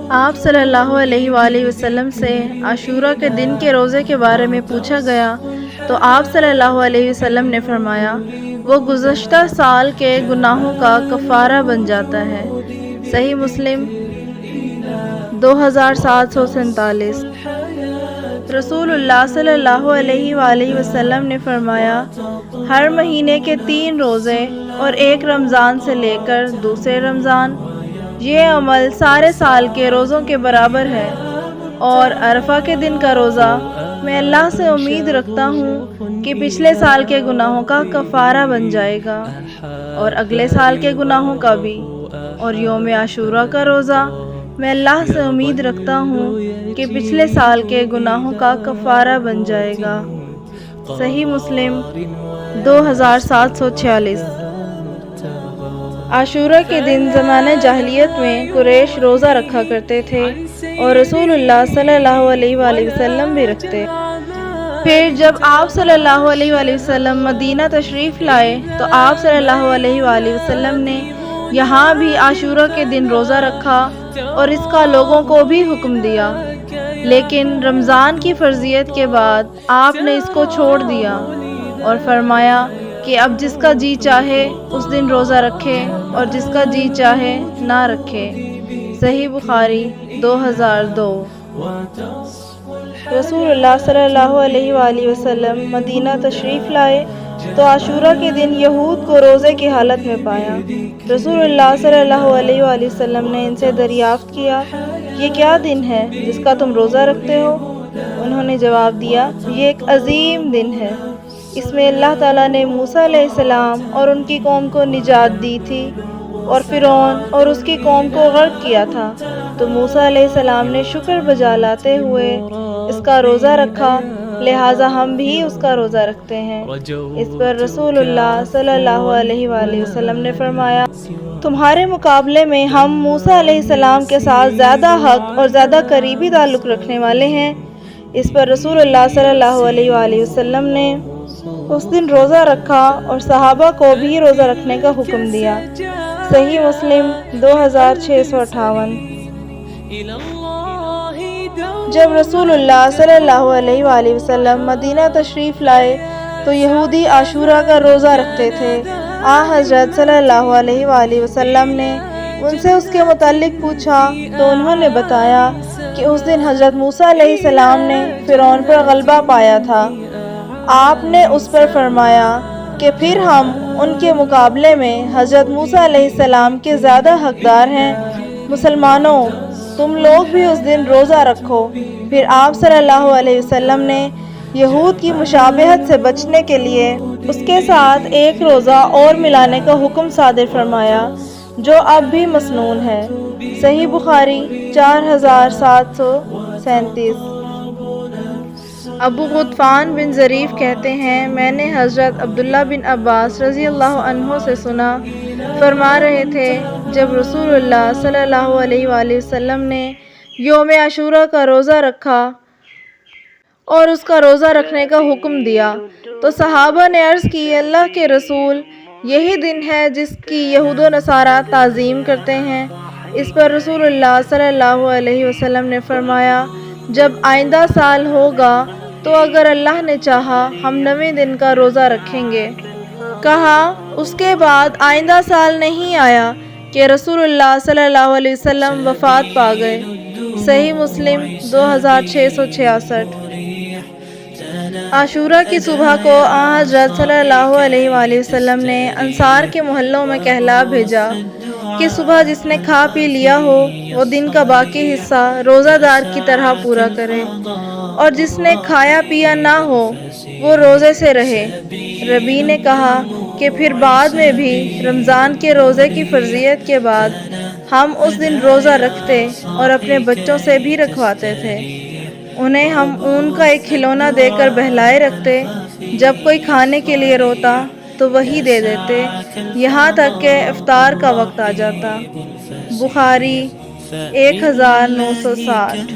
آپ صلی اللہ علیہ وآلہ وسلم سے عاشورہ کے دن کے روزے کے بارے میں پوچھا گیا تو آپ صلی اللہ علیہ وسلم نے فرمایا وہ گزشتہ سال کے گناہوں کا کفارہ بن جاتا ہے۔ صحیح مسلم 2747۔ رسول اللہ صلی اللہ علیہ وآلہ وسلم نے فرمایا ہر مہینے کے 3 روزے اور ایک رمضان سے لے کر دوسرے رمضان، یہ عمل سارے سال کے روزوں کے برابر ہے۔ اور عرفہ کے دن کا روزہ میں اللہ سے امید رکھتا ہوں کہ پچھلے سال کے گناہوں کا کفارہ بن جائے گا اور اگلے سال کے گناہوں کا بھی۔ اور یوم عاشورہ کا روزہ میں اللہ سے امید رکھتا ہوں کہ پچھلے سال کے گناہوں کا کفارہ بن جائے گا۔ صحیح مسلم 2746۔ عاشورہ کے دن زمانہ جاہلیت میں قریش روزہ رکھا کرتے تھے اور رسول اللہ صلی اللہ علیہ وآلہ وسلم بھی رکھتے۔ پھر جب آپ صلی اللہ علیہ وآلہ وسلم مدینہ تشریف لائے تو آپ صلی اللہ علیہ وآلہ وسلم نے یہاں بھی عاشورہ کے دن روزہ رکھا اور اس کا لوگوں کو بھی حکم دیا، لیکن رمضان کی فرضیت کے بعد آپ نے اس کو چھوڑ دیا اور فرمایا کہ اب جس کا جی چاہے اس دن روزہ رکھے اور جس کا جی چاہے نہ رکھے۔ صحیح بخاری 2002۔ رسول اللہ صلی اللہ علیہ وآلہ وسلم مدینہ تشریف لائے تو عاشورہ کے دن یہود کو روزے کی حالت میں پایا۔ رسول اللہ صلی اللہ علیہ وآلہ وسلم نے ان سے دریافت کیا یہ کیا دن ہے جس کا تم روزہ رکھتے ہو؟ انہوں نے جواب دیا یہ ایک عظیم دن ہے، اس میں اللہ تعالیٰ نے موسیٰ علیہ السلام اور ان کی قوم کو نجات دی تھی اور فرعون اور اس کی قوم کو غرق کیا تھا، تو موسیٰ علیہ السلام نے شکر بجا لاتے ہوئے اس کا روزہ رکھا، لہٰذا ہم بھی اس کا روزہ رکھتے ہیں۔ اس پر رسول اللہ صلی اللہ علیہ وآلہ وسلم نے فرمایا تمہارے مقابلے میں ہم موسیٰ علیہ السلام کے ساتھ زیادہ حق اور زیادہ قریبی تعلق رکھنے والے ہیں۔ اس پر رسول اللہ صلی اللہ علیہ وآلہ وسلم نے اس دن روزہ رکھا اور صحابہ کو بھی روزہ رکھنے کا حکم دیا۔ صحیح مسلم 2658۔ جب رسول اللہ صلی اللہ علیہ وآلہ وسلم مدینہ تشریف لائے تو یہودی عاشورہ کا روزہ رکھتے تھے۔ حضرت صلی اللہ علیہ وآلہ وسلم نے ان سے اس کے متعلق پوچھا تو انہوں نے بتایا کہ اس دن حضرت موسیٰ علیہ السلام نے فرعون پر غلبہ پایا تھا۔ آپ نے اس پر فرمایا کہ پھر ہم ان کے مقابلے میں حضرت موسیٰ علیہ السلام کے زیادہ حقدار ہیں۔ مسلمانوں تم لوگ بھی اس دن روزہ رکھو۔ پھر آپ صلی اللہ علیہ وسلم نے یہود کی مشابہت سے بچنے کے لیے اس کے ساتھ ایک روزہ اور ملانے کا حکم صادر فرمایا جو اب بھی مسنون ہے۔ صحیح بخاری 4737۔ ابو غطفان بن ظریف کہتے ہیں میں نے حضرت عبداللہ بن عباس رضی اللہ عنہ سے سنا، فرما رہے تھے جب رسول اللہ صلی اللہ علیہ وآلہ وسلم نے یوم عاشورہ کا روزہ رکھا اور اس کا روزہ رکھنے کا حکم دیا تو صحابہ نے عرض کی اللہ کے رسول یہی دن ہے جس کی یہود و نصارہ تعظیم کرتے ہیں۔ اس پر رسول اللہ صلی اللہ علیہ وسلم نے فرمایا جب آئندہ سال ہوگا تو اگر اللہ نے چاہا ہم 9ویں دن کا روزہ رکھیں گے۔ کہا اس کے بعد آئندہ سال نہیں آیا کہ رسول اللہ صلی اللہ علیہ وسلم وفات پا گئے۔ صحیح مسلم 2666۔ عاشورہ کی صبح کو حضرت صلی اللہ علیہ وآلہ وسلم نے انصار کے محلوں میں کہلا بھیجا کہ صبح جس نے کھا پی لیا ہو وہ دن کا باقی حصہ روزہ دار کی طرح پورا کرے، اور جس نے کھایا پیا نہ ہو وہ روزے سے رہے۔ ربیع نے کہا کہ پھر بعد میں بھی رمضان کے روزے کی فرضیت کے بعد ہم اس دن روزہ رکھتے اور اپنے بچوں سے بھی رکھواتے تھے۔ انہیں ہم اون کا ایک کھلونا دے کر بہلائے رکھتے، جب کوئی کھانے کے لیے روتا تو وہی دے دیتے یہاں تک کہ افطار کا وقت آ جاتا۔ بخاری 1960۔